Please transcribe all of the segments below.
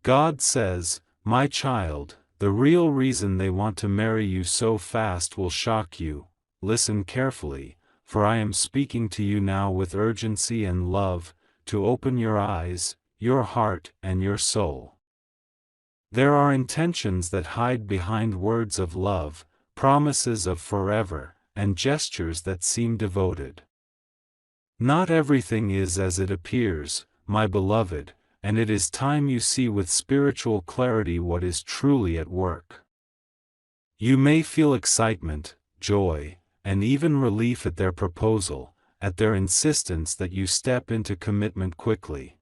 God says, "My child, the real reason they want to marry you so fast will shock you. Listen carefully, for I am speaking to you now with urgency and love, to open your eyes, your heart and your soul." There are intentions that hide behind words of love, promises of forever, and gestures that seem devoted. Not everything is as it appears, my beloved, and it is time you see with spiritual clarity what is truly at work. You may feel excitement, joy, and even relief at their proposal, at their insistence that you step into commitment quickly.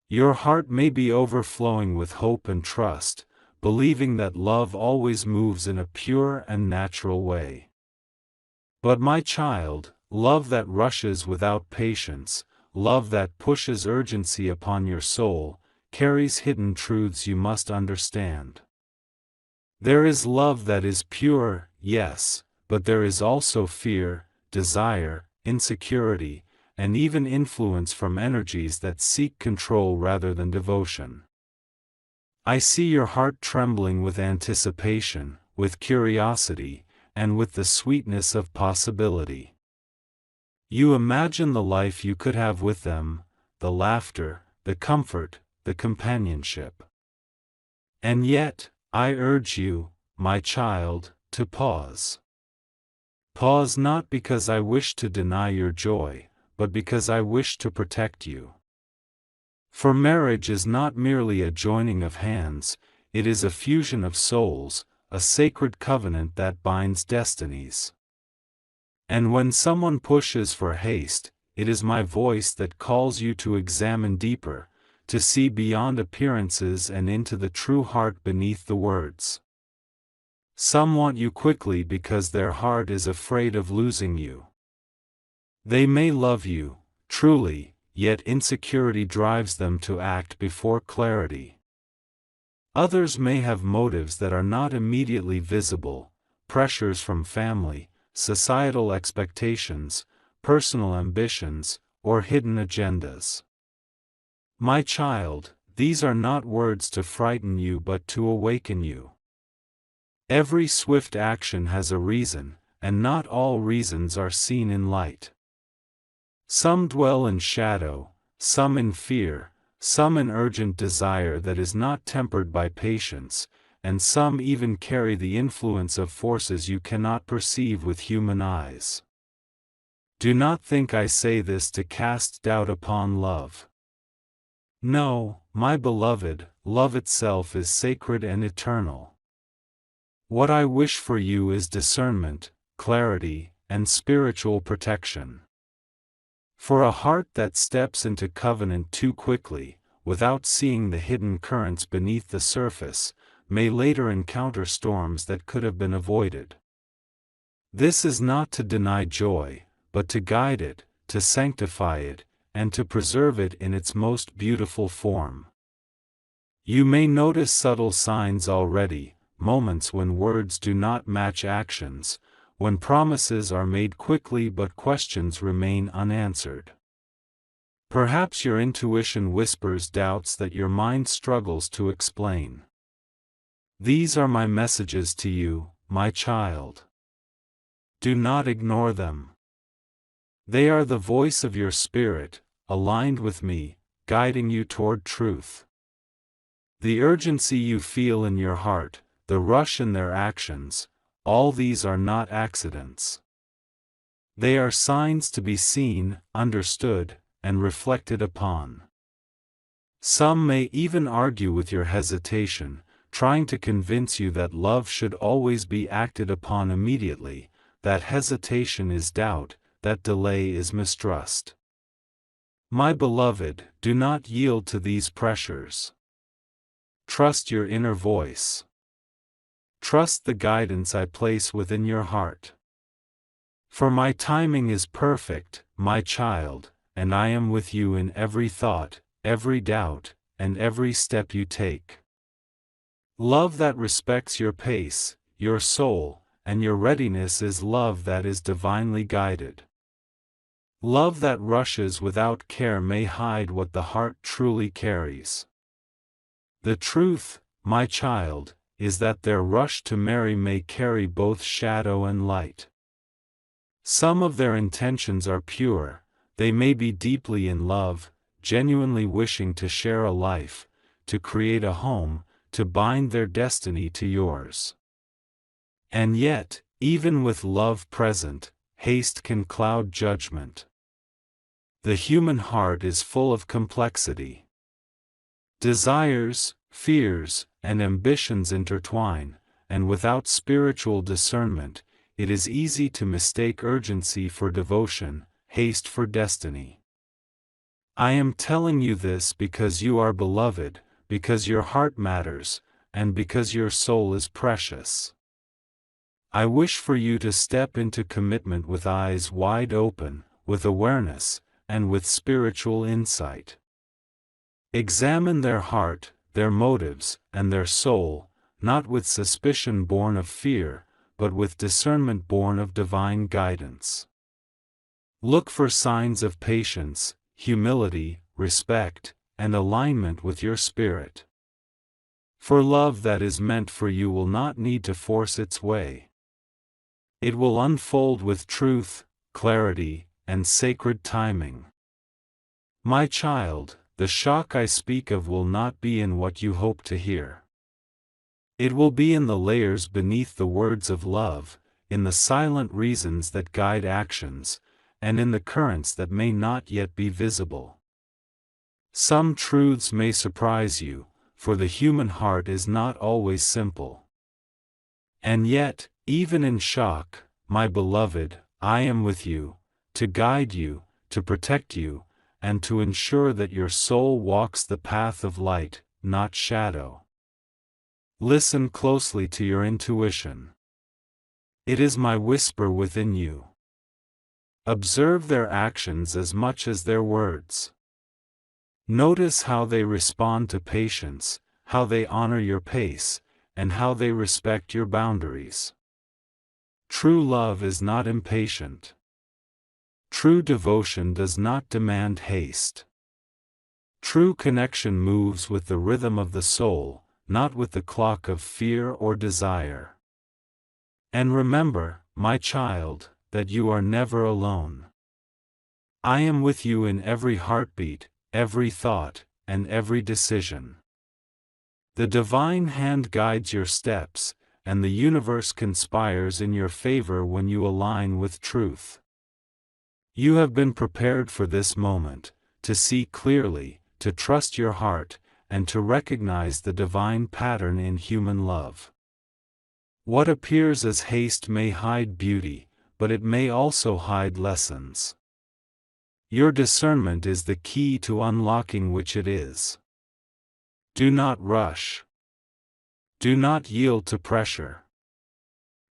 Your heart may be overflowing with hope and trust, believing that love always moves in a pure and natural way. But my child, love that rushes without patience, love that pushes urgency upon your soul, carries hidden truths you must understand. There is love that is pure, yes, but there is also fear, desire, insecurity, and even influence from energies that seek control rather than devotion. I see your heart trembling with anticipation, with curiosity, and with the sweetness of possibility. You imagine the life you could have with them, the laughter, the comfort, the companionship. And yet, I urge you, my child, to pause. Pause not because I wish to deny your joy, but because I wish to protect you. For marriage is not merely a joining of hands, it is a fusion of souls, a sacred covenant that binds destinies. And when someone pushes for haste, it is my voice that calls you to examine deeper, to see beyond appearances and into the true heart beneath the words. Some want you quickly because their heart is afraid of losing you. They may love you, truly, yet insecurity drives them to act before clarity. Others may have motives that are not immediately visible, pressures from family, societal expectations, personal ambitions, or hidden agendas. My child, these are not words to frighten you but to awaken you. Every swift action has a reason, and not all reasons are seen in light. Some dwell in shadow, some in fear, some in urgent desire that is not tempered by patience, and some even carry the influence of forces you cannot perceive with human eyes. Do not think I say this to cast doubt upon love. No, my beloved, love itself is sacred and eternal. What I wish for you is discernment, clarity, and spiritual protection. For a heart that steps into covenant too quickly, without seeing the hidden currents beneath the surface, may later encounter storms that could have been avoided. This is not to deny joy, but to guide it, to sanctify it, and to preserve it in its most beautiful form. You may notice subtle signs already, moments when words do not match actions, when promises are made quickly but questions remain unanswered. Perhaps your intuition whispers doubts that your mind struggles to explain. These are my messages to you, my child. Do not ignore them. They are the voice of your spirit, aligned with me, guiding you toward truth. The urgency you feel in your heart, the rush in their actions, all these are not accidents. They are signs to be seen, understood, and reflected upon. Some may even argue with your hesitation, trying to convince you that love should always be acted upon immediately, that hesitation is doubt, that delay is mistrust. My beloved, do not yield to these pressures. Trust your inner voice. Trust the guidance I place within your heart. For my timing is perfect, my child, and I am with you in every thought, every doubt, and every step you take. Love that respects your pace, your soul, and your readiness is love that is divinely guided. Love that rushes without care may hide what the heart truly carries. The truth, my child, is that their rush to marry may carry both shadow and light. Some of their intentions are pure, they may be deeply in love, genuinely wishing to share a life, to create a home, to bind their destiny to yours. And yet, even with love present, haste can cloud judgment. The human heart is full of complexity. Desires, fears, and ambitions intertwine, and without spiritual discernment, it is easy to mistake urgency for devotion, haste for destiny. I am telling you this because you are beloved, because your heart matters, and because your soul is precious. I wish for you to step into commitment with eyes wide open, with awareness, and with spiritual insight. Examine their heart, their motives, and their soul, not with suspicion born of fear, but with discernment born of divine guidance. Look for signs of patience, humility, respect, and alignment with your spirit. For love that is meant for you will not need to force its way. It will unfold with truth, clarity, and sacred timing. My child, the shock I speak of will not be in what you hope to hear. It will be in the layers beneath the words of love, in the silent reasons that guide actions, and in the currents that may not yet be visible. Some truths may surprise you, for the human heart is not always simple. And yet, even in shock, my beloved, I am with you, to guide you, to protect you, and to ensure that your soul walks the path of light, not shadow. Listen closely to your intuition. It is my whisper within you. Observe their actions as much as their words. Notice how they respond to patience, how they honor your pace, and how they respect your boundaries. True love is not impatient. True devotion does not demand haste. True connection moves with the rhythm of the soul, not with the clock of fear or desire. And remember, my child, that you are never alone. I am with you in every heartbeat, every thought, and every decision. The divine hand guides your steps, and the universe conspires in your favor when you align with truth. You have been prepared for this moment, to see clearly, to trust your heart, and to recognize the divine pattern in human love. What appears as haste may hide beauty, but it may also hide lessons. Your discernment is the key to unlocking which it is. Do not rush. Do not yield to pressure.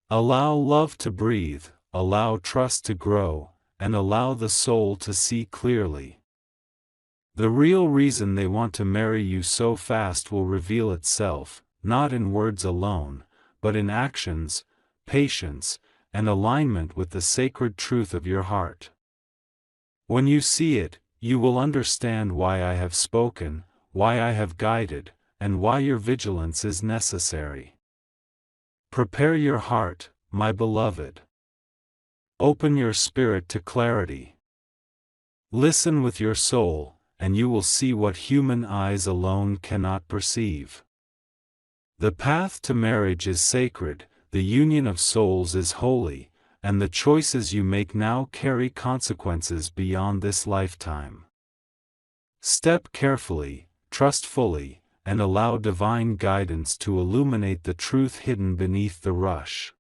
Allow love to breathe, allow trust to grow, and allow the soul to see clearly. The real reason they want to marry you so fast will reveal itself, not in words alone, but in actions, patience, and alignment with the sacred truth of your heart. When you see it, you will understand why I have spoken, why I have guided, and why your vigilance is necessary. Prepare your heart, my beloved. Open your spirit to clarity. Listen with your soul, and you will see what human eyes alone cannot perceive. The path to marriage is sacred, the union of souls is holy, and the choices you make now carry consequences beyond this lifetime. Step carefully, trust fully, and allow divine guidance to illuminate the truth hidden beneath the rush.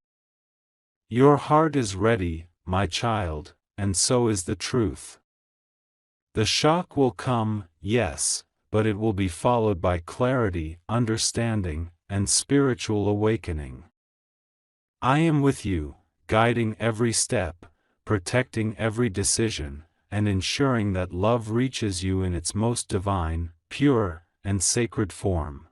Your heart is ready, my child, and so is the truth. The shock will come, yes, but it will be followed by clarity, understanding, and spiritual awakening. I am with you, guiding every step, protecting every decision, and ensuring that love reaches you in its most divine, pure, and sacred form.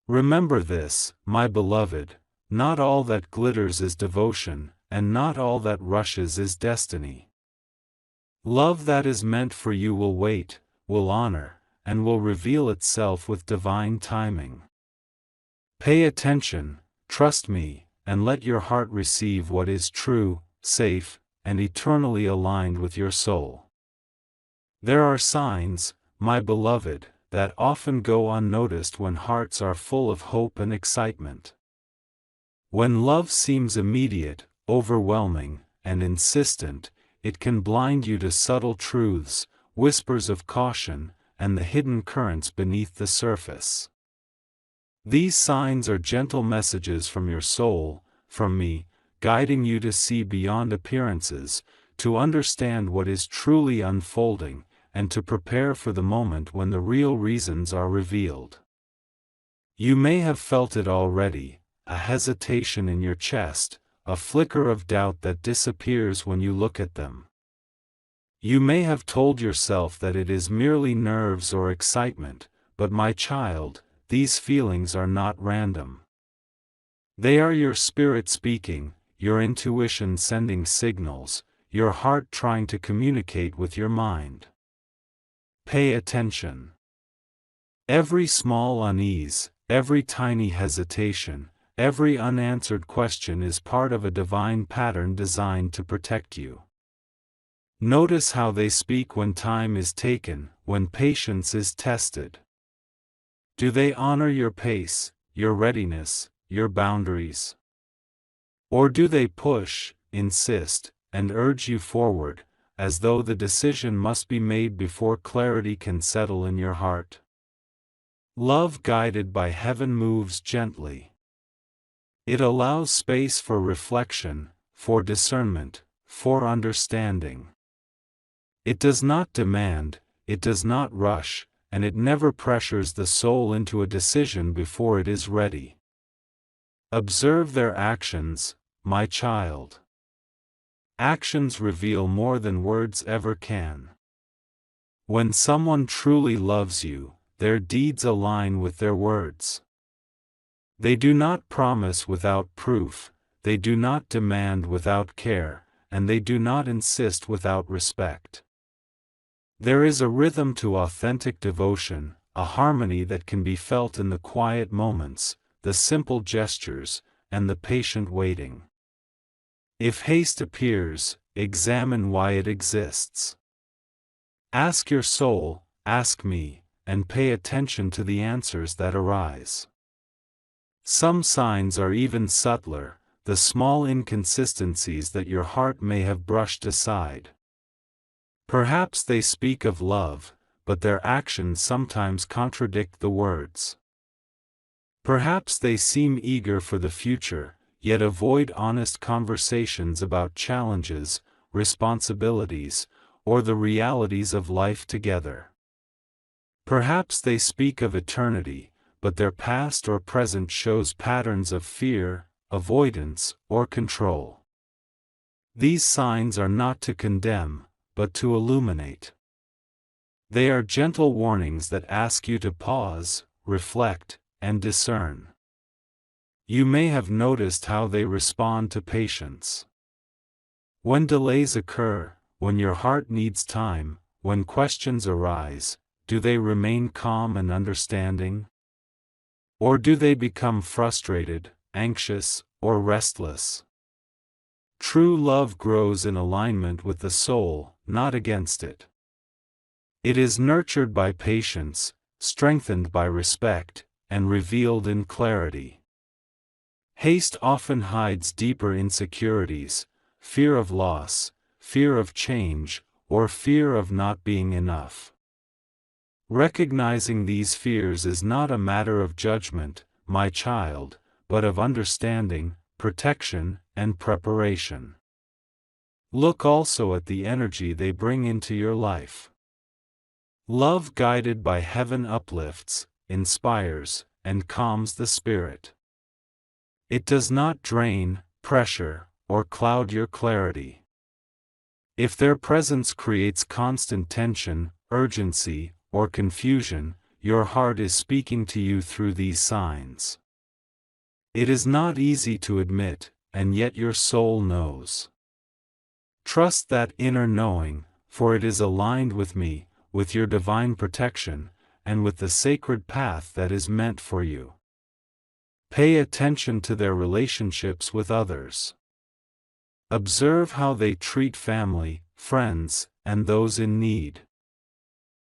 Remember this, my beloved, not all that glitters is devotion, and not all that rushes is destiny. Love that is meant for you will wait, will honor, and will reveal itself with divine timing. Pay attention, trust me, and let your heart receive what is true, safe, and eternally aligned with your soul. There are signs, my beloved, that often go unnoticed when hearts are full of hope and excitement. When love seems immediate, overwhelming, and insistent, it can blind you to subtle truths, whispers of caution, and the hidden currents beneath the surface. These signs are gentle messages from your soul, from me, guiding you to see beyond appearances, to understand what is truly unfolding, and to prepare for the moment when the real reasons are revealed. You may have felt it already, a hesitation in your chest, a flicker of doubt that disappears when you look at them. You may have told yourself that it is merely nerves or excitement, but my child, these feelings are not random. They are your spirit speaking, your intuition sending signals, your heart trying to communicate with your mind. Pay attention. Every small unease, every tiny hesitation, every unanswered question is part of a divine pattern designed to protect you. Notice how they speak when time is taken, when patience is tested. Do they honor your pace, your readiness, your boundaries? Or do they push, insist, and urge you forward, as though the decision must be made before clarity can settle in your heart? Love guided by heaven moves gently. It allows space for reflection, for discernment, for understanding. It does not demand, it does not rush, and it never pressures the soul into a decision before it is ready. Observe their actions, my child. Actions reveal more than words ever can. When someone truly loves you, their deeds align with their words. They do not promise without proof, they do not demand without care, and they do not insist without respect. There is a rhythm to authentic devotion, a harmony that can be felt in the quiet moments, the simple gestures, and the patient waiting. If haste appears, examine why it exists. Ask your soul, ask me, and pay attention to the answers that arise. Some signs are even subtler, the small inconsistencies that your heart may have brushed aside. Perhaps they speak of love, but their actions sometimes contradict the words. Perhaps they seem eager for the future, yet avoid honest conversations about challenges, responsibilities, or the realities of life together. Perhaps they speak of eternity, but their past or present shows patterns of fear, avoidance, or control. These signs are not to condemn, but to illuminate. They are gentle warnings that ask you to pause, reflect, and discern. You may have noticed how they respond to patience. When delays occur, when your heart needs time, when questions arise, do they remain calm and understanding? Or do they become frustrated, anxious, or restless? True love grows in alignment with the soul, not against it. It is nurtured by patience, strengthened by respect, and revealed in clarity. Haste often hides deeper insecurities, fear of loss, fear of change, or fear of not being enough. Recognizing these fears is not a matter of judgment, my child, but of understanding, protection, and preparation. Look also at the energy they bring into your life. Love guided by heaven uplifts, inspires, and calms the spirit. It does not drain, pressure, or cloud your clarity. If their presence creates constant tension, urgency, or confusion, your heart is speaking to you through these signs. It is not easy to admit, and yet your soul knows. Trust that inner knowing, for it is aligned with me, with your divine protection, and with the sacred path that is meant for you. Pay attention to their relationships with others. Observe how they treat family, friends, and those in need.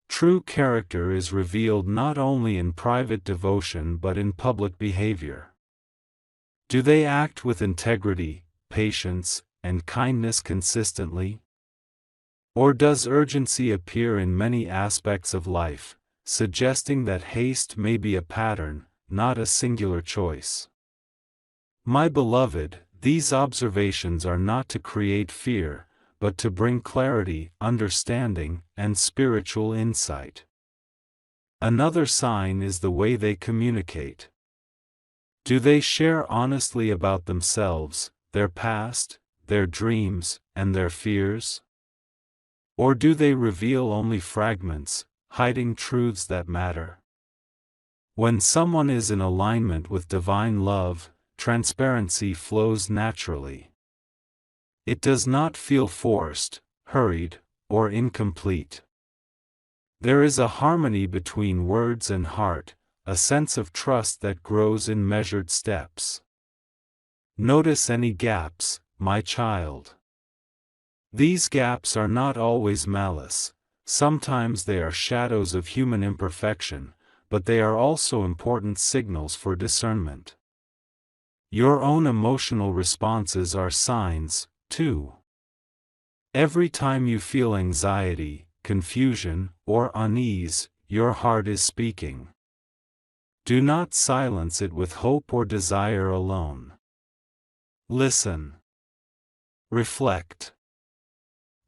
True character is revealed not only in private devotion but in public behavior. Do they act with integrity, patience, and kindness consistently? Or does urgency appear in many aspects of life, suggesting that haste may be a pattern, not a singular choice? My beloved, these observations are not to create fear, but to bring clarity, understanding, and spiritual insight. Another sign is the way they communicate. Do they share honestly about themselves, their past, their dreams, and their fears? Or do they reveal only fragments, hiding truths that matter? When someone is in alignment with divine love, transparency flows naturally. It does not feel forced, hurried, or incomplete. There is a harmony between words and heart, a sense of trust that grows in measured steps. Notice any gaps, my child. These gaps are not always malice, sometimes they are shadows of human imperfection, but they are also important signals for discernment. Your own emotional responses are signs, too. Every time you feel anxiety, confusion, or unease, your heart is speaking. Do not silence it with hope or desire alone. Listen. Reflect.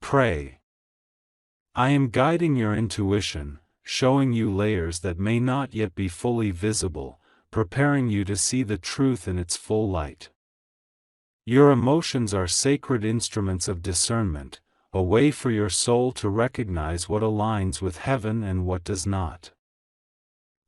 Pray. I am guiding your intuition, showing you layers that may not yet be fully visible, preparing you to see the truth in its full light. Your emotions are sacred instruments of discernment, a way for your soul to recognize what aligns with heaven and what does not.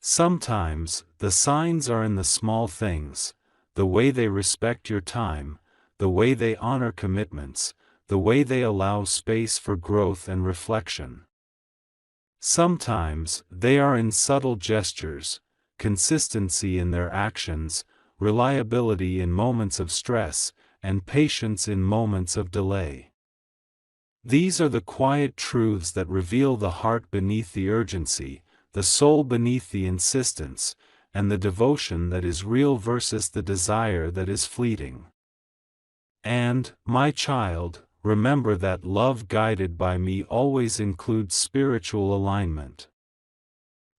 Sometimes, the signs are in the small things, the way they respect your time, the way they honor commitments, the way they allow space for growth and reflection. Sometimes, they are in subtle gestures, consistency in their actions, reliability in moments of stress, and patience in moments of delay. These are the quiet truths that reveal the heart beneath the urgency, the soul beneath the insistence, and the devotion that is real versus the desire that is fleeting. And, my child, remember that love guided by me always includes spiritual alignment.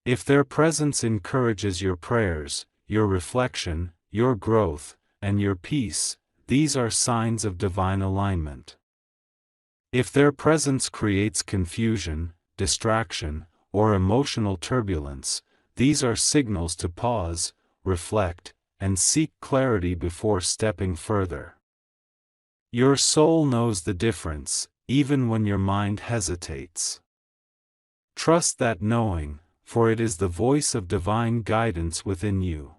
If their presence encourages your prayers, your reflection, your growth, and your peace, these are signs of divine alignment. If their presence creates confusion, distraction, or emotional turbulence, these are signals to pause, reflect, and seek clarity before stepping further. Your soul knows the difference, even when your mind hesitates. Trust that knowing, for it is the voice of divine guidance within you.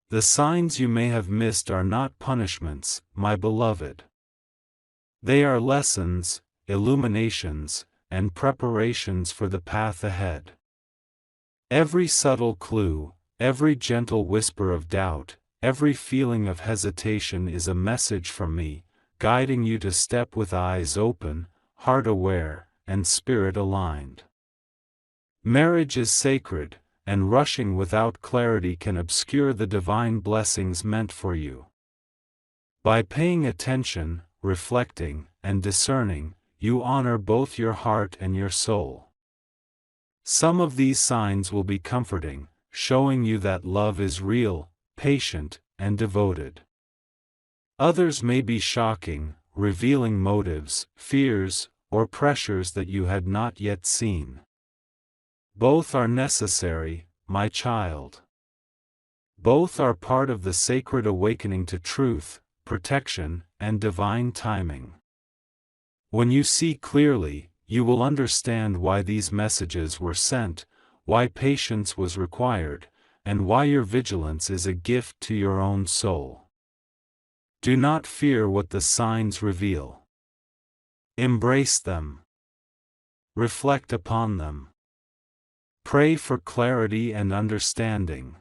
The signs you may have missed are not punishments, my beloved. They are lessons, illuminations, and preparations for the path ahead. Every subtle clue, every gentle whisper of doubt, every feeling of hesitation is a message from me, guiding you to step with eyes open, heart aware, and spirit aligned. Marriage is sacred, and rushing without clarity can obscure the divine blessings meant for you. By paying attention, reflecting, and discerning, you honor both your heart and your soul. Some of these signs will be comforting, showing you that love is real, patient, and devoted. Others may be shocking, revealing motives, fears, or pressures that you had not yet seen. Both are necessary, my child. Both are part of the sacred awakening to truth, protection, and divine timing. When you see clearly, you will understand why these messages were sent, why patience was required, and why your vigilance is a gift to your own soul. Do not fear what the signs reveal. Embrace them. Reflect upon them. Pray for clarity and understanding.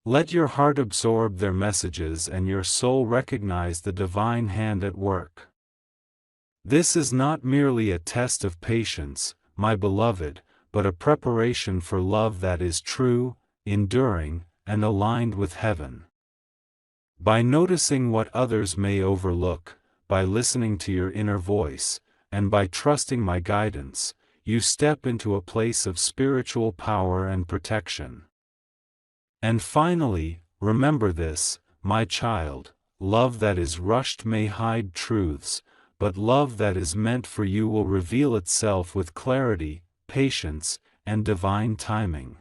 Let your heart absorb their messages and your soul recognize the divine hand at work. This is not merely a test of patience, my beloved, but a preparation for love that is true, enduring, and aligned with heaven. By noticing what others may overlook, by listening to your inner voice, and by trusting my guidance, you step into a place of spiritual power and protection. And finally, remember this, my child: love that is rushed may hide truths, but love that is meant for you will reveal itself with clarity, patience, and divine timing.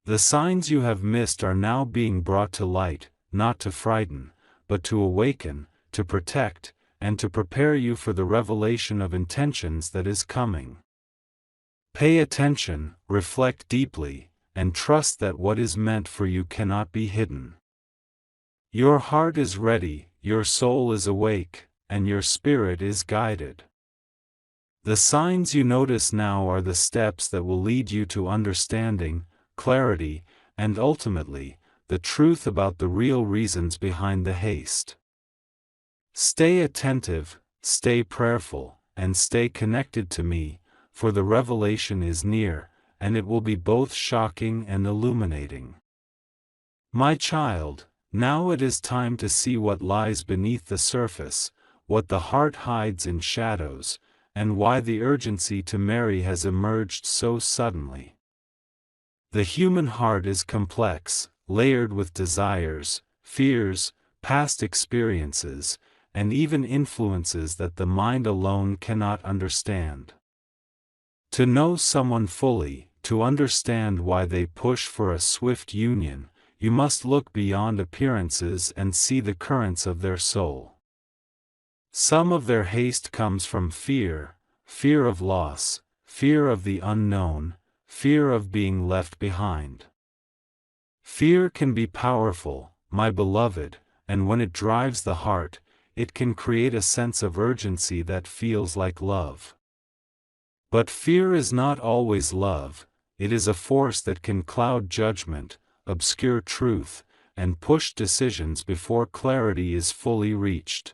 The signs you have missed are now being brought to light, not to frighten, but to awaken, to protect, and to prepare you for the revelation of intentions that is coming. Pay attention, reflect deeply, and trust that what is meant for you cannot be hidden. Your heart is ready, your soul is awake, and your spirit is guided. The signs you notice now are the steps that will lead you to understanding, clarity, and ultimately, the truth about the real reasons behind the haste. Stay attentive, stay prayerful, and stay connected to me, for the revelation is near, and it will be both shocking and illuminating. My child, now it is time to see what lies beneath the surface, what the heart hides in shadows, and why the urgency to marry has emerged so suddenly. The human heart is complex, layered with desires, fears, past experiences, and even influences that the mind alone cannot understand. To know someone fully, to understand why they push for a swift union, you must look beyond appearances and see the currents of their soul. Some of their haste comes from fear, fear of loss, fear of the unknown, fear of being left behind. Fear can be powerful, my beloved, and when it drives the heart, it can create a sense of urgency that feels like love. But fear is not always love, it is a force that can cloud judgment, obscure truth, and push decisions before clarity is fully reached.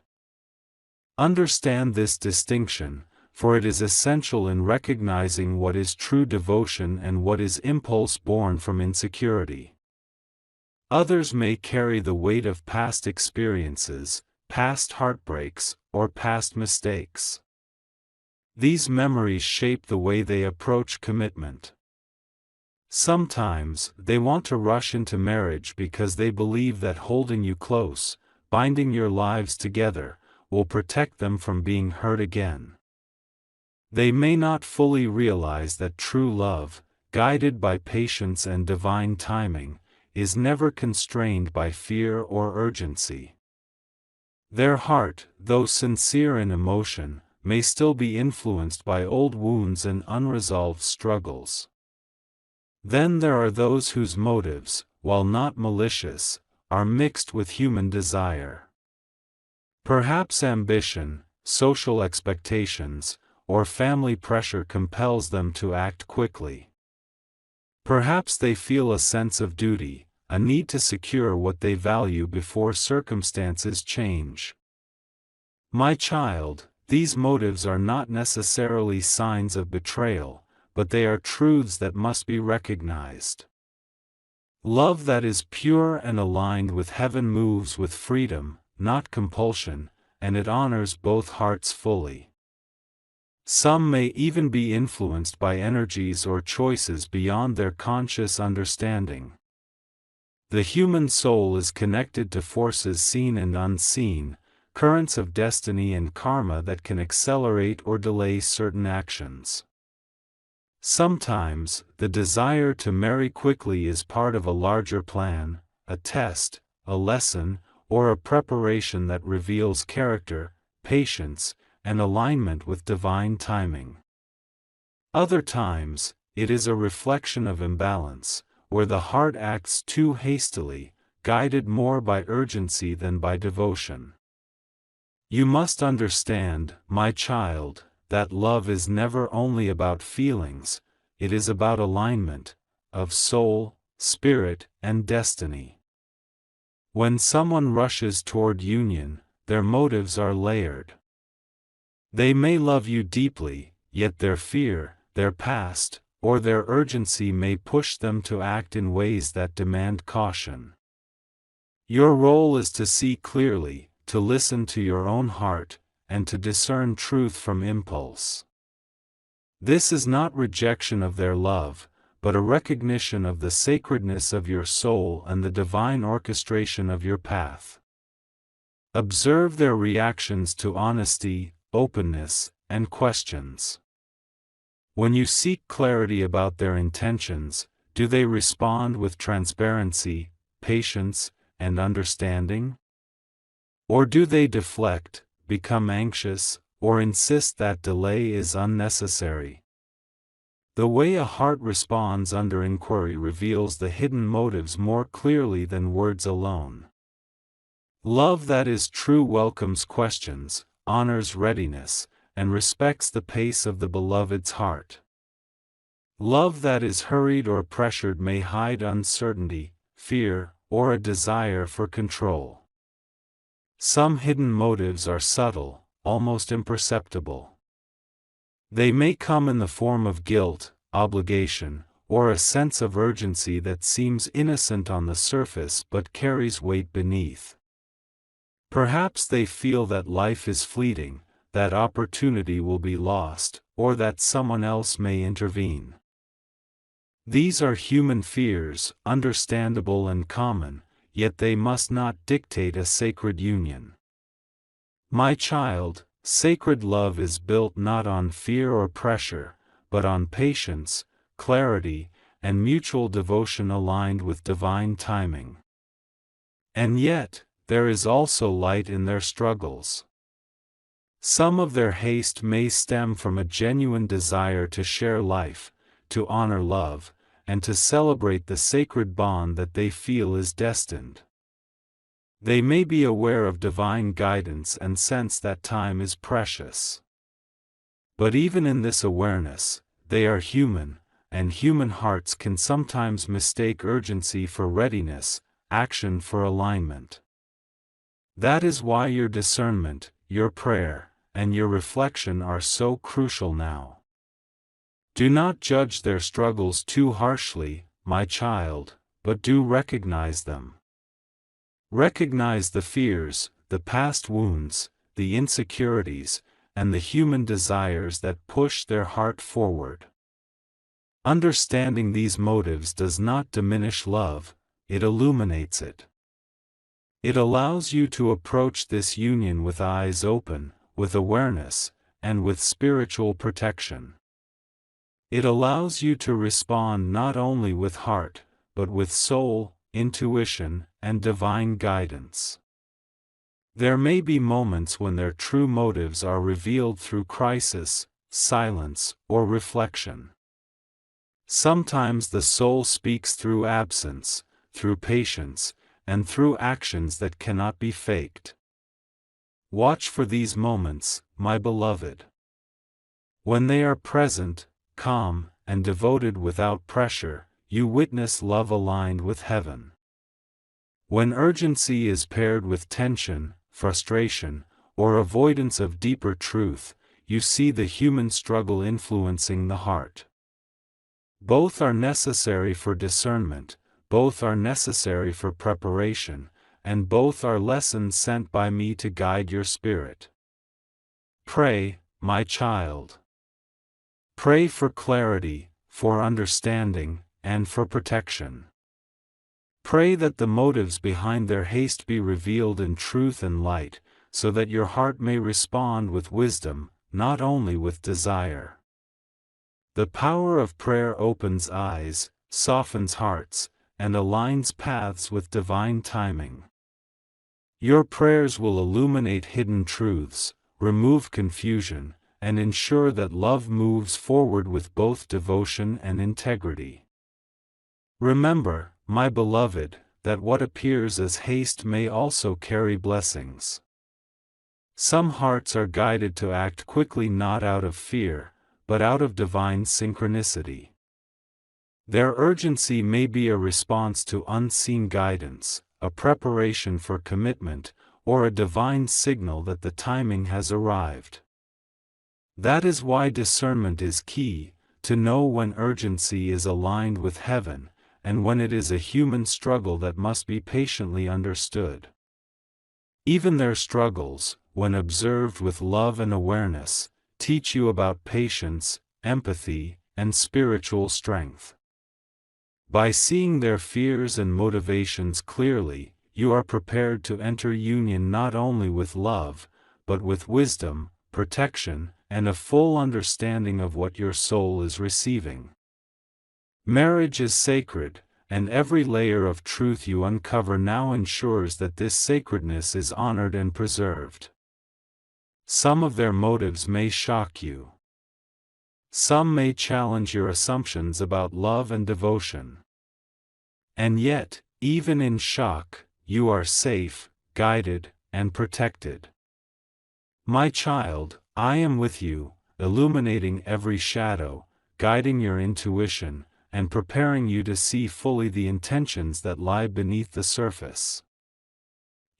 Understand this distinction, for it is essential in recognizing what is true devotion and what is impulse born from insecurity. Others may carry the weight of past experiences, past heartbreaks, or past mistakes. These memories shape the way they approach commitment. Sometimes, they want to rush into marriage because they believe that holding you close, binding your lives together, will protect them from being hurt again. They may not fully realize that true love, guided by patience and divine timing, is never constrained by fear or urgency. Their heart, though sincere in emotion, may still be influenced by old wounds and unresolved struggles. Then there are those whose motives, while not malicious, are mixed with human desire. Perhaps ambition, social expectations, or family pressure compels them to act quickly. Perhaps they feel a sense of duty, a need to secure what they value before circumstances change. My child, these motives are not necessarily signs of betrayal, but they are truths that must be recognized. Love that is pure and aligned with heaven moves with freedom, not compulsion, and it honors both hearts fully. Some may even be influenced by energies or choices beyond their conscious understanding. The human soul is connected to forces seen and unseen, currents of destiny and karma that can accelerate or delay certain actions. Sometimes, the desire to marry quickly is part of a larger plan, a test, a lesson, or a preparation that reveals character, patience, and alignment with divine timing. Other times, it is a reflection of imbalance, where the heart acts too hastily, guided more by urgency than by devotion. You must understand, my child, that love is never only about feelings, it is about alignment of soul, spirit, and destiny. When someone rushes toward union, their motives are layered. They may love you deeply, yet their fear, their past, or their urgency may push them to act in ways that demand caution. Your role is to see clearly, to listen to your own heart, and to discern truth from impulse. This is not rejection of their love, but a recognition of the sacredness of your soul and the divine orchestration of your path. Observe their reactions to honesty, openness, and questions. When you seek clarity about their intentions, do they respond with transparency, patience, and understanding? Or do they deflect, become anxious, or insist that delay is unnecessary? The way a heart responds under inquiry reveals the hidden motives more clearly than words alone. Love that is true welcomes questions, honors readiness, and respects the pace of the beloved's heart. Love that is hurried or pressured may hide uncertainty, fear, or a desire for control. Some hidden motives are subtle, almost imperceptible. They may come in the form of guilt, obligation, or a sense of urgency that seems innocent on the surface but carries weight beneath. Perhaps they feel that life is fleeting, that opportunity will be lost, or that someone else may intervene. These are human fears, understandable and common, yet they must not dictate a sacred union. My child, sacred love is built not on fear or pressure, but on patience, clarity, and mutual devotion aligned with divine timing. And yet, there is also light in their struggles. Some of their haste may stem from a genuine desire to share life, to honor love, and to celebrate the sacred bond that they feel is destined. They may be aware of divine guidance and sense that time is precious. But even in this awareness, they are human, and human hearts can sometimes mistake urgency for readiness, action for alignment. That is why your discernment, your prayer, and your reflection are so crucial now. Do not judge their struggles too harshly, my child, but do recognize them. Recognize the fears, the past wounds, the insecurities, and the human desires that push their heart forward. Understanding these motives does not diminish love, it illuminates it. It allows you to approach this union with eyes open, with awareness, and with spiritual protection. It allows you to respond not only with heart, but with soul, intuition, and divine guidance. There may be moments when their true motives are revealed through crisis, silence, or reflection. Sometimes the soul speaks through absence, through patience, and through actions that cannot be faked. Watch for these moments, my beloved. When they are present, calm, and devoted without pressure, you witness love aligned with heaven. When urgency is paired with tension, frustration, or avoidance of deeper truth, you see the human struggle influencing the heart. Both are necessary for discernment, both are necessary for preparation, and both are lessons sent by me to guide your spirit. Pray, my child. Pray for clarity, for understanding, and for protection. Pray that the motives behind their haste be revealed in truth and light, so that your heart may respond with wisdom, not only with desire. The power of prayer opens eyes, softens hearts, and aligns paths with divine timing. Your prayers will illuminate hidden truths, remove confusion, and ensure that love moves forward with both devotion and integrity. Remember, my beloved, that what appears as haste may also carry blessings. Some hearts are guided to act quickly not out of fear, but out of divine synchronicity. Their urgency may be a response to unseen guidance, a preparation for commitment, or a divine signal that the timing has arrived. That is why discernment is key, to know when urgency is aligned with heaven, and when it is a human struggle that must be patiently understood. Even their struggles, when observed with love and awareness, teach you about patience, empathy, and spiritual strength. By seeing their fears and motivations clearly, you are prepared to enter union not only with love, but with wisdom, protection, and a full understanding of what your soul is receiving. Marriage is sacred, and every layer of truth you uncover now ensures that this sacredness is honored and preserved. Some of their motives may shock you. Some may challenge your assumptions about love and devotion. And yet, even in shock, you are safe, guided, and protected. My child, I am with you, illuminating every shadow, guiding your intuition, and preparing you to see fully the intentions that lie beneath the surface.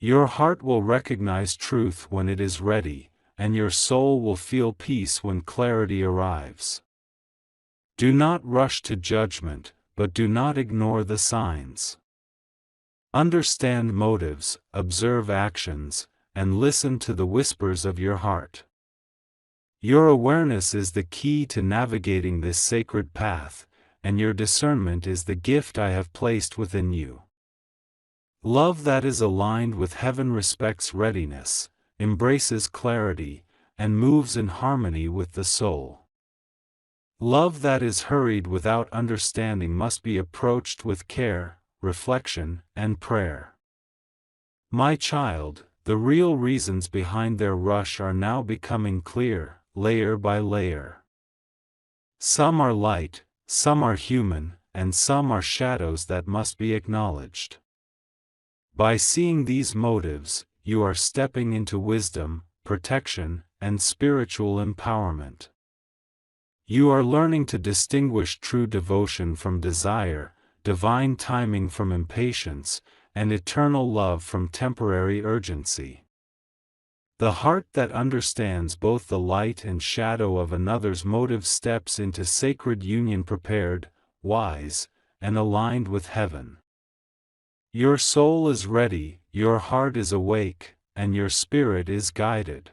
Your heart will recognize truth when it is ready, and your soul will feel peace when clarity arrives. Do not rush to judgment, but do not ignore the signs. Understand motives, observe actions, and listen to the whispers of your heart. Your awareness is the key to navigating this sacred path, and your discernment is the gift I have placed within you. Love that is aligned with heaven respects readiness, embraces clarity, and moves in harmony with the soul. Love that is hurried without understanding must be approached with care, reflection, and prayer. My child, the real reasons behind their rush are now becoming clear, layer by layer. Some are light, some are human, and some are shadows that must be acknowledged. By seeing these motives, you are stepping into wisdom, protection, and spiritual empowerment. You are learning to distinguish true devotion from desire, divine timing from impatience, and eternal love from temporary urgency. The heart that understands both the light and shadow of another's motive steps into sacred union prepared, wise, and aligned with heaven. Your soul is ready, your heart is awake, and your spirit is guided.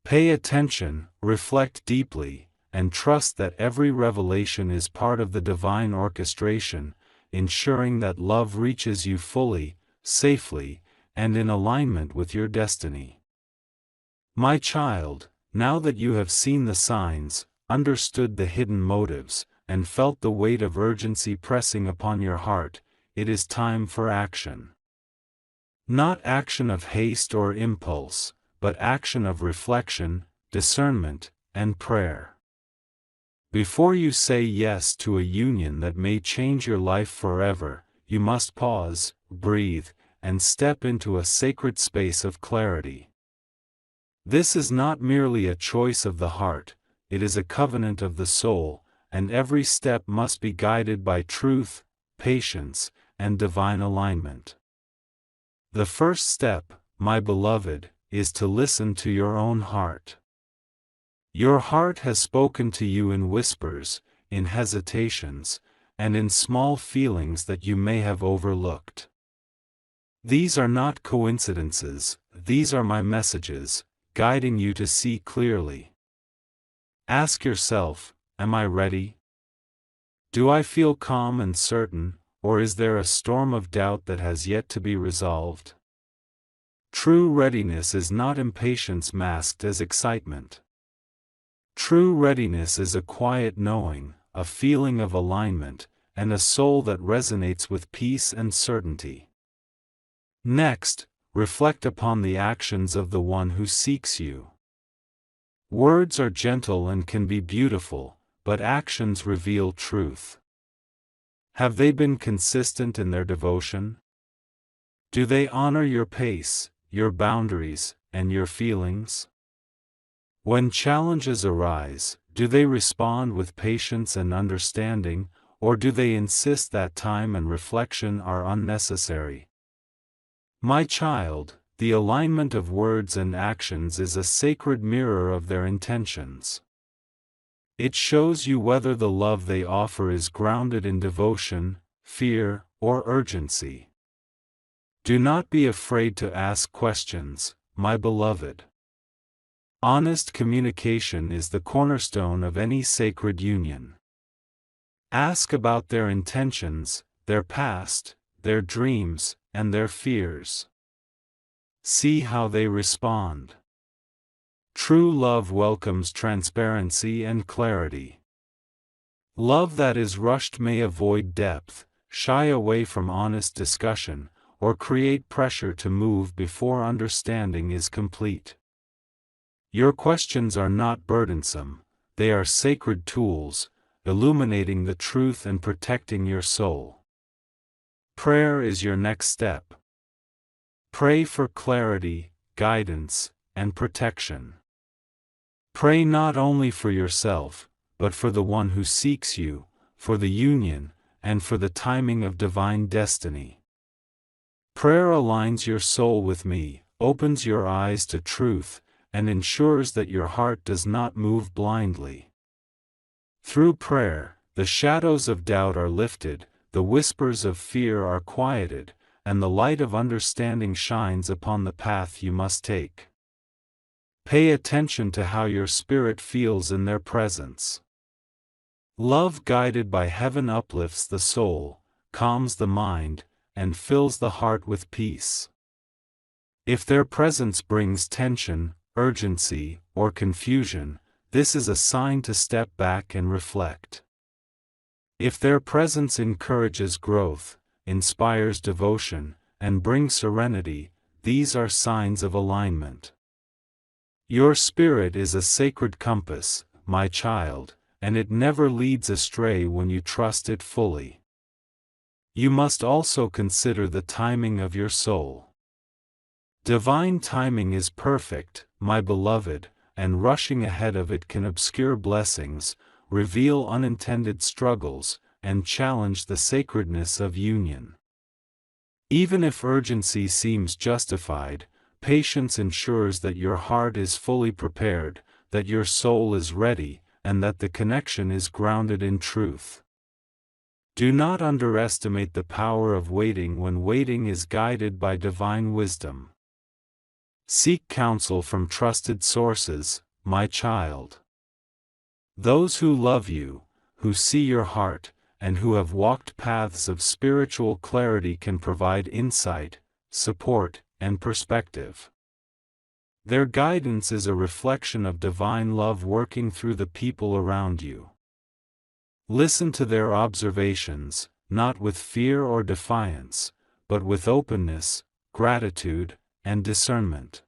Pay attention, reflect deeply, and trust that every revelation is part of the divine orchestration, ensuring that love reaches you fully, safely, and in alignment with your destiny. My child, now that you have seen the signs, understood the hidden motives, and felt the weight of urgency pressing upon your heart, it is time for action. Not action of haste or impulse, but action of reflection, discernment, and prayer. Before you say yes to a union that may change your life forever, you must pause, breathe, and step into a sacred space of clarity. This is not merely a choice of the heart, it is a covenant of the soul, and every step must be guided by truth, patience, and divine alignment. The first step, my beloved, is to listen to your own heart. Your heart has spoken to you in whispers, in hesitations, and in small feelings that you may have overlooked. These are not coincidences, these are my messages, guiding you to see clearly. Ask yourself, am I ready? Do I feel calm and certain, or is there a storm of doubt that has yet to be resolved? True readiness is not impatience masked as excitement. True readiness is a quiet knowing, a feeling of alignment, and a soul that resonates with peace and certainty. Next, reflect upon the actions of the one who seeks you. Words are gentle and can be beautiful, but actions reveal truth. Have they been consistent in their devotion? Do they honor your pace, your boundaries, and your feelings? When challenges arise, do they respond with patience and understanding, or do they insist that time and reflection are unnecessary? My child, the alignment of words and actions is a sacred mirror of their intentions. It shows you whether the love they offer is grounded in devotion, fear, or urgency. Do not be afraid to ask questions, my beloved. Honest communication is the cornerstone of any sacred union. Ask about their intentions, their past, their dreams, and their fears. See how they respond. True love welcomes transparency and clarity. Love that is rushed may avoid depth, shy away from honest discussion, or create pressure to move before understanding is complete. Your questions are not burdensome, they are sacred tools, illuminating the truth and protecting your soul. Prayer is your next step. Pray for clarity, guidance, and protection. Pray not only for yourself, but for the one who seeks you, for the union, and for the timing of divine destiny. Prayer aligns your soul with me, opens your eyes to truth, and ensures that your heart does not move blindly. Through prayer, the shadows of doubt are lifted, the whispers of fear are quieted, and the light of understanding shines upon the path you must take. Pay attention to how your spirit feels in their presence. Love guided by heaven uplifts the soul, calms the mind, and fills the heart with peace. If their presence brings tension, urgency, or confusion, this is a sign to step back and reflect. If their presence encourages growth, inspires devotion, and brings serenity, these are signs of alignment. Your spirit is a sacred compass, my child, and it never leads astray when you trust it fully. You must also consider the timing of your soul. Divine timing is perfect, my beloved, and rushing ahead of it can obscure blessings, reveal unintended struggles, and challenge the sacredness of union. Even if urgency seems justified, patience ensures that your heart is fully prepared, that your soul is ready, and that the connection is grounded in truth. Do not underestimate the power of waiting when waiting is guided by divine wisdom. Seek counsel from trusted sources, my child. Those who love you, who see your heart, and who have walked paths of spiritual clarity can provide insight, support, and perspective. Their guidance is a reflection of divine love working through the people around you. Listen to their observations, not with fear or defiance, but with openness, gratitude, and discernment.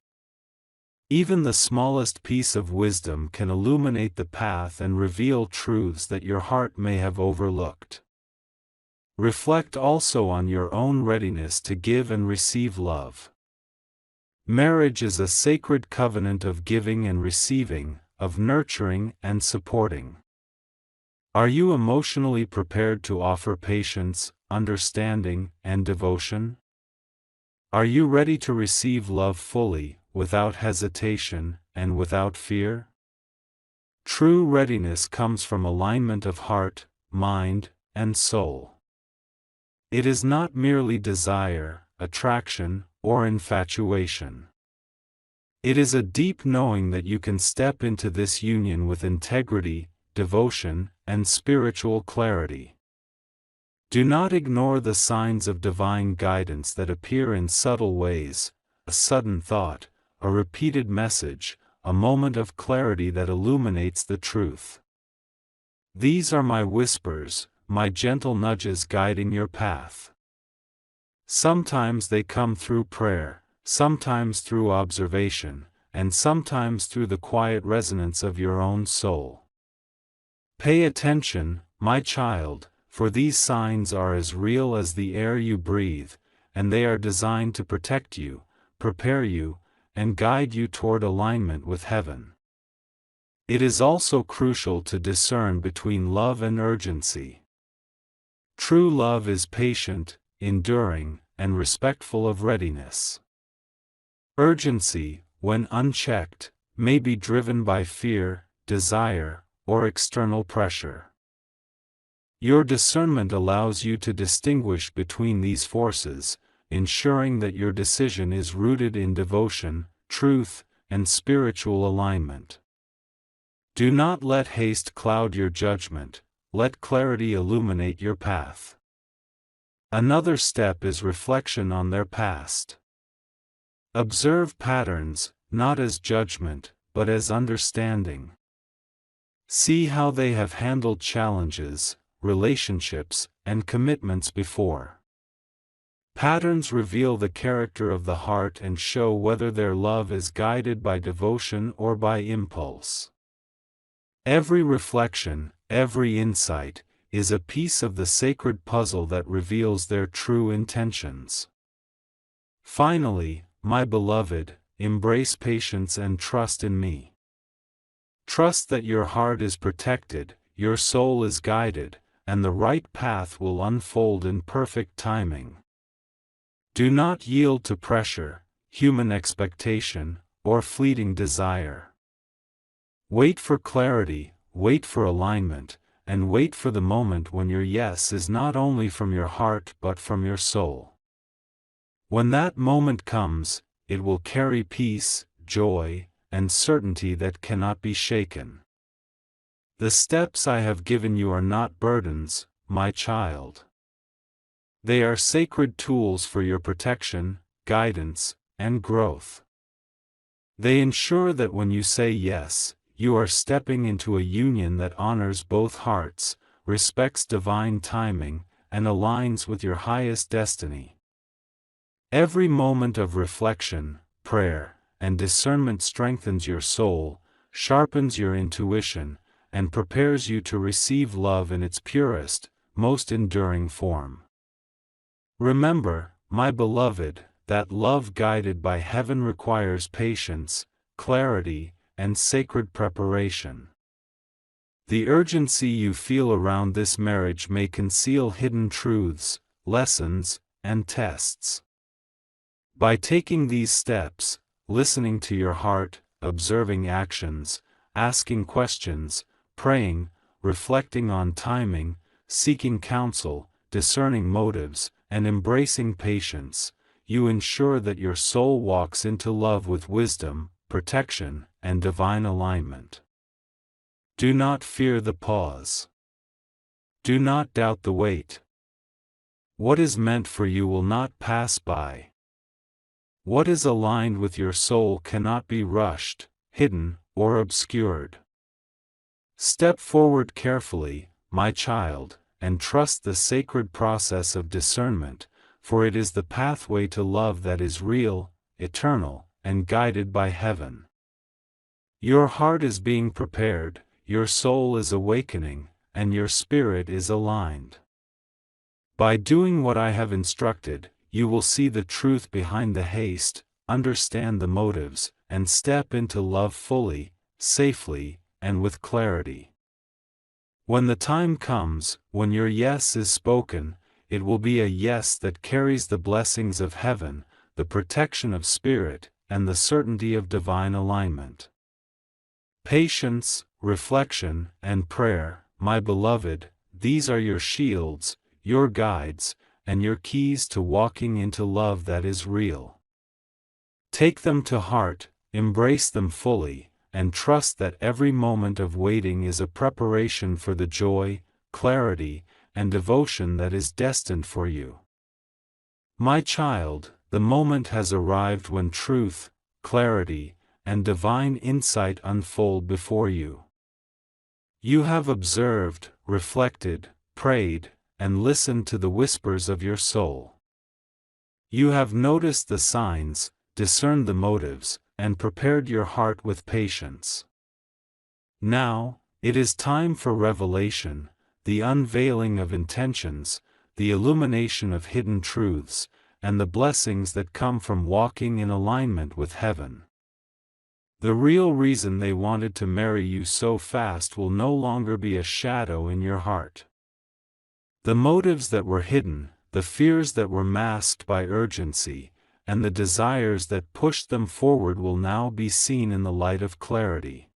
Even the smallest piece of wisdom can illuminate the path and reveal truths that your heart may have overlooked. Reflect also on your own readiness to give and receive love. Marriage is a sacred covenant of giving and receiving, of nurturing and supporting. Are you emotionally prepared to offer patience, understanding, and devotion? Are you ready to receive love fully, without hesitation, and without fear? True readiness comes from alignment of heart, mind, and soul. It is not merely desire, attraction, or infatuation. It is a deep knowing that you can step into this union with integrity, devotion, and spiritual clarity. Do not ignore the signs of divine guidance that appear in subtle ways, a sudden thought, a repeated message, a moment of clarity that illuminates the truth. These are my whispers, my gentle nudges guiding your path. Sometimes they come through prayer, sometimes through observation, and sometimes through the quiet resonance of your own soul. Pay attention, my child, for these signs are as real as the air you breathe, and they are designed to protect you, prepare you, and guide you toward alignment with heaven. It is also crucial to discern between love and urgency. True love is patient, enduring, and respectful of readiness. Urgency, when unchecked, may be driven by fear, desire, or external pressure. Your discernment allows you to distinguish between these forces, ensuring that your decision is rooted in devotion, truth, and spiritual alignment. Do not let haste cloud your judgment, let clarity illuminate your path. Another step is reflection on their past. Observe patterns, not as judgment, but as understanding. See how they have handled challenges, relationships, and commitments before. Patterns reveal the character of the heart and show whether their love is guided by devotion or by impulse. Every reflection, every insight, is a piece of the sacred puzzle that reveals their true intentions. Finally, my beloved, embrace patience and trust in me. Trust that your heart is protected, your soul is guided, and the right path will unfold in perfect timing. Do not yield to pressure, human expectation, or fleeting desire. Wait for clarity, wait for alignment, and wait for the moment when your yes is not only from your heart but from your soul. When that moment comes, it will carry peace, joy, and certainty that cannot be shaken. The steps I have given you are not burdens, my child. They are sacred tools for your protection, guidance, and growth. They ensure that when you say yes, you are stepping into a union that honors both hearts, respects divine timing, and aligns with your highest destiny. Every moment of reflection, prayer, and discernment strengthens your soul, sharpens your intuition, and prepares you to receive love in its purest, most enduring form. Remember, my beloved, that love guided by heaven requires patience, clarity, and sacred preparation. The urgency you feel around this marriage may conceal hidden truths, lessons, and tests. By taking these steps, listening to your heart, observing actions, asking questions, praying, reflecting on timing, seeking counsel, discerning motives, and embracing patience, you ensure that your soul walks into love with wisdom, protection, and divine alignment. Do not fear the pause. Do not doubt the wait. What is meant for you will not pass by. What is aligned with your soul cannot be rushed, hidden, or obscured. Step forward carefully, my child, and trust the sacred process of discernment, for it is the pathway to love that is real, eternal, and guided by heaven. Your heart is being prepared, your soul is awakening, and your spirit is aligned. By doing what I have instructed, you will see the truth behind the haste, understand the motives, and step into love fully, safely, and with clarity. When the time comes, when your yes is spoken, it will be a yes that carries the blessings of heaven, the protection of spirit, and the certainty of divine alignment. Patience, reflection, and prayer, my beloved, these are your shields, your guides, and your keys to walking into love that is real. Take them to heart, embrace them fully, and trust that every moment of waiting is a preparation for the joy, clarity, and devotion that is destined for you. My child, the moment has arrived when truth, clarity, and divine insight unfold before you. You have observed, reflected, prayed, and listened to the whispers of your soul. You have noticed the signs, discerned the motives, and prepared your heart with patience. Now, it is time for revelation, the unveiling of intentions, the illumination of hidden truths, and the blessings that come from walking in alignment with heaven. The real reason they wanted to marry you so fast will no longer be a shadow in your heart. The motives that were hidden, the fears that were masked by urgency, and the desires that pushed them forward will now be seen in the light of clarity.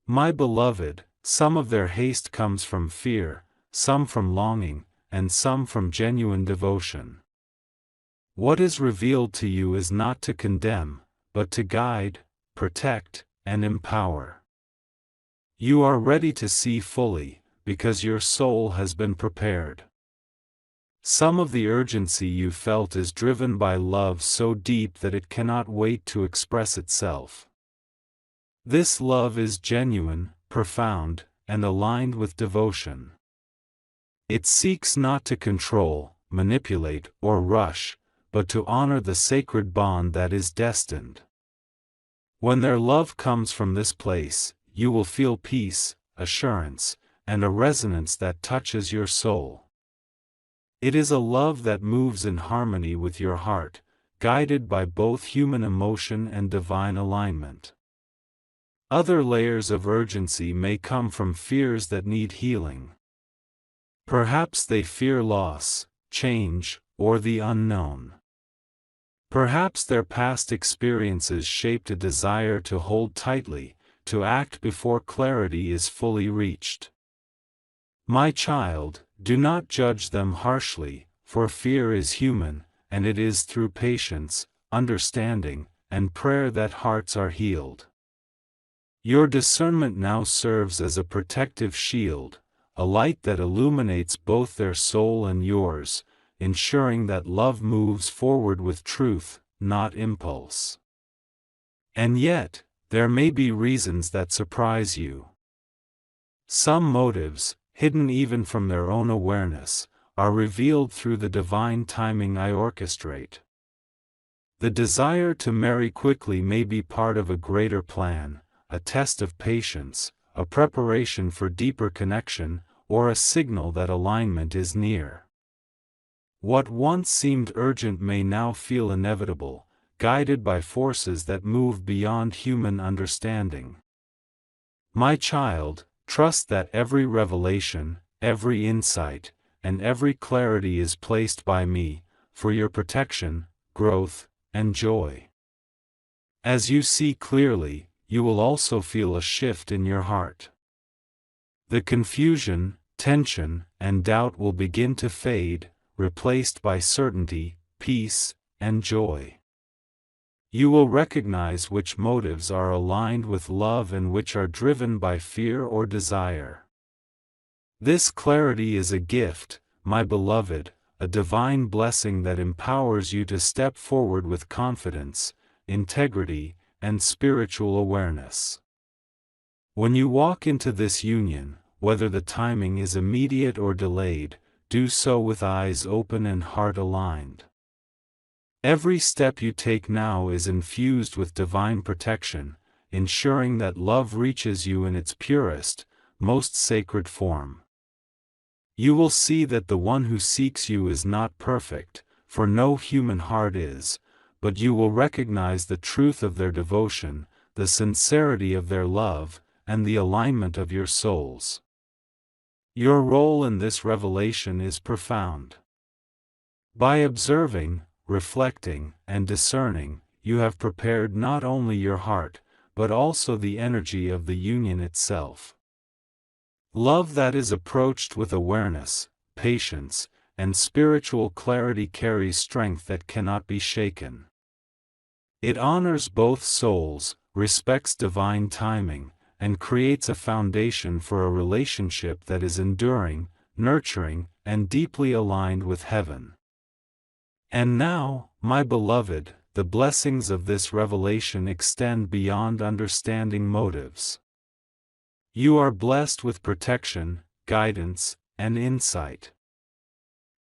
My beloved, some of their haste comes from fear, some from longing, and some from genuine devotion. What is revealed to you is not to condemn, but to guide, protect, and empower. You are ready to see fully, because your soul has been prepared. Some of the urgency you felt is driven by love so deep that it cannot wait to express itself. This love is genuine, profound, and aligned with devotion. It seeks not to control, manipulate, or rush, but to honor the sacred bond that is destined. When their love comes from this place, you will feel peace, assurance, and a resonance that touches your soul. It is a love that moves in harmony with your heart, guided by both human emotion and divine alignment. Other layers of urgency may come from fears that need healing. Perhaps they fear loss, change, or the unknown. Perhaps their past experiences shaped a desire to hold tightly, to act before clarity is fully reached. My child, do not judge them harshly, for fear is human, and it is through patience, understanding, and prayer that hearts are healed. Your discernment now serves as a protective shield, a light that illuminates both their soul and yours, ensuring that love moves forward with truth, not impulse. And yet, there may be reasons that surprise you. Some motives, hidden even from their own awareness, are revealed through the divine timing I orchestrate. The desire to marry quickly may be part of a greater plan, a test of patience, a preparation for deeper connection, or a signal that alignment is near. What once seemed urgent may now feel inevitable, guided by forces that move beyond human understanding. My child, trust that every revelation, every insight, and every clarity is placed by me, for your protection, growth, and joy. As you see clearly, you will also feel a shift in your heart. The confusion, tension, and doubt will begin to fade, replaced by certainty, peace, and joy. You will recognize which motives are aligned with love and which are driven by fear or desire. This clarity is a gift, my beloved, a divine blessing that empowers you to step forward with confidence, integrity, and spiritual awareness. When you walk into this union, whether the timing is immediate or delayed, do so with eyes open and heart aligned. Every step you take now is infused with divine protection, ensuring that love reaches you in its purest, most sacred form. You will see that the one who seeks you is not perfect, for no human heart is, but you will recognize the truth of their devotion, the sincerity of their love, and the alignment of your souls. Your role in this revelation is profound. By observing, reflecting, and discerning, you have prepared not only your heart, but also the energy of the union itself. Love that is approached with awareness, patience, and spiritual clarity carries strength that cannot be shaken. It honors both souls, respects divine timing, and creates a foundation for a relationship that is enduring, nurturing, and deeply aligned with heaven. And now, my beloved, the blessings of this revelation extend beyond understanding motives. You are blessed with protection, guidance, and insight.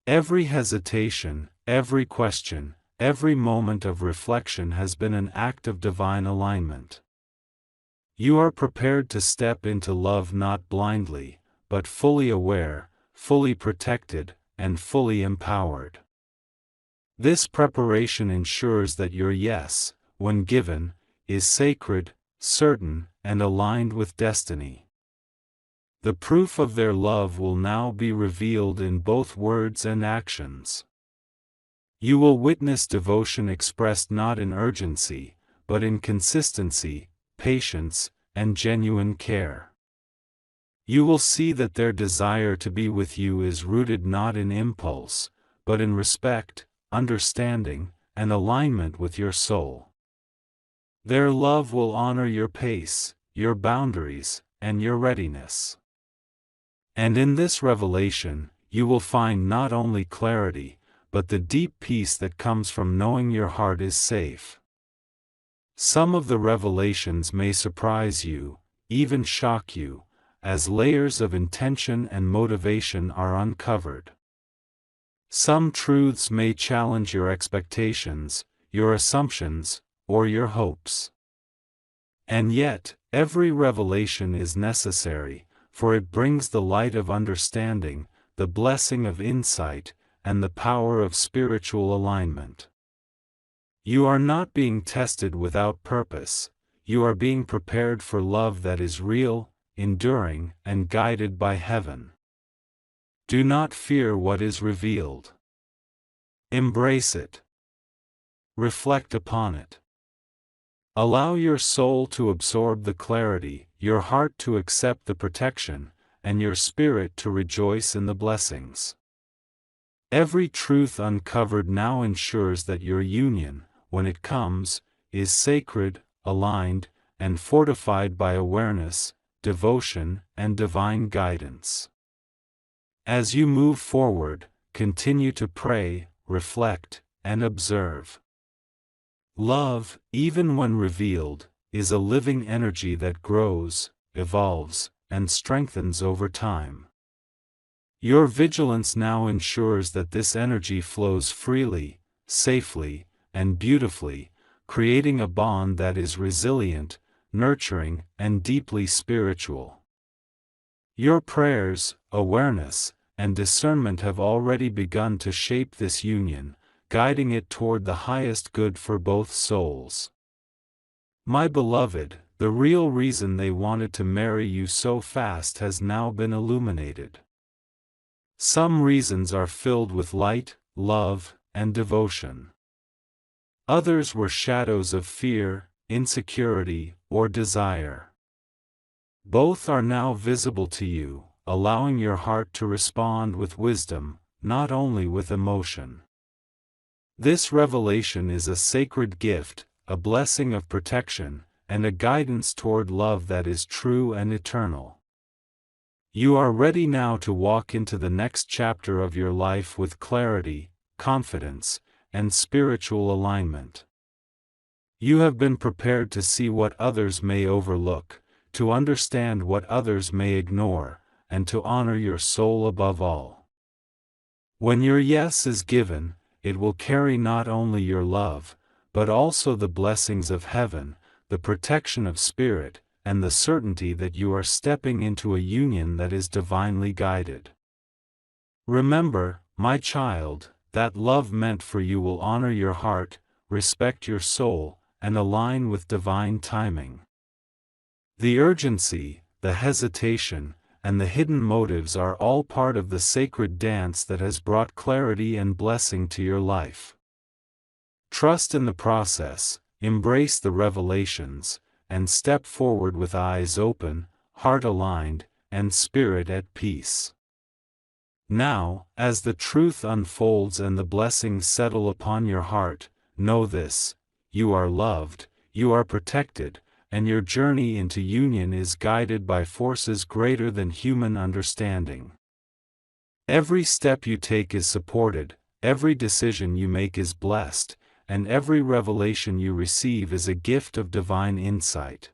Every hesitation, every question, every moment of reflection has been an act of divine alignment. You are prepared to step into love not blindly, but fully aware, fully protected, and fully empowered. This preparation ensures that your yes, when given, is sacred, certain, and aligned with destiny. The proof of their love will now be revealed in both words and actions. You will witness devotion expressed not in urgency, but in consistency, patience, and genuine care. You will see that their desire to be with you is rooted not in impulse, but in respect, understanding, and alignment with your soul. Their love will honor your pace, your boundaries, and your readiness. And in this revelation, you will find not only clarity, but the deep peace that comes from knowing your heart is safe. Some of the revelations may surprise you, even shock you, as layers of intention and motivation are uncovered. Some truths may challenge your expectations, your assumptions, or your hopes. And yet, every revelation is necessary, for it brings the light of understanding, the blessing of insight, and the power of spiritual alignment. You are not being tested without purpose, you are being prepared for love that is real, enduring, and guided by heaven. Do not fear what is revealed. Embrace it. Reflect upon it. Allow your soul to absorb the clarity, your heart to accept the protection, and your spirit to rejoice in the blessings. Every truth uncovered now ensures that your union, when it comes, is sacred, aligned, and fortified by awareness, devotion, and divine guidance. As you move forward, continue to pray, reflect, and observe. Love, even when revealed, is a living energy that grows, evolves, and strengthens over time. Your vigilance now ensures that this energy flows freely, safely, and beautifully, creating a bond that is resilient, nurturing, and deeply spiritual. Your prayers, awareness, and discernment have already begun to shape this union, guiding it toward the highest good for both souls. My beloved, the real reason they wanted to marry you so fast has now been illuminated. Some reasons are filled with light, love, and devotion. Others were shadows of fear, insecurity, or desire. Both are now visible to you, allowing your heart to respond with wisdom, not only with emotion. This revelation is a sacred gift, a blessing of protection, and a guidance toward love that is true and eternal. You are ready now to walk into the next chapter of your life with clarity, confidence, and spiritual alignment. You have been prepared to see what others may overlook, to understand what others may ignore, and to honor your soul above all. When your yes is given, it will carry not only your love, but also the blessings of heaven, the protection of spirit, and the certainty that you are stepping into a union that is divinely guided. Remember, my child, that love meant for you will honor your heart, respect your soul, and align with divine timing. The urgency, the hesitation, and the hidden motives are all part of the sacred dance that has brought clarity and blessing to your life. Trust in the process, embrace the revelations, and step forward with eyes open, heart aligned, and spirit at peace. Now, as the truth unfolds and the blessings settle upon your heart, know this: you are loved, you are protected, and your journey into union is guided by forces greater than human understanding. Every step you take is supported, every decision you make is blessed, and every revelation you receive is a gift of divine insight.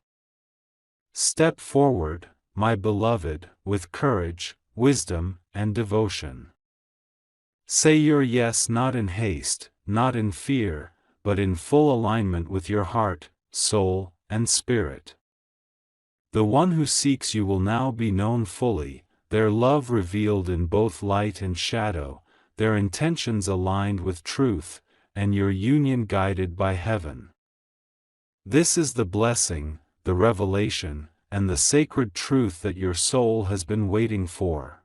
Step forward, my beloved, with courage, wisdom, and devotion. Say your yes not in haste, not in fear, but in full alignment with your heart, soul, and spirit. The one who seeks you will now be known fully, their love revealed in both light and shadow, their intentions aligned with truth, and your union guided by heaven. This is the blessing, the revelation, and the sacred truth that your soul has been waiting for.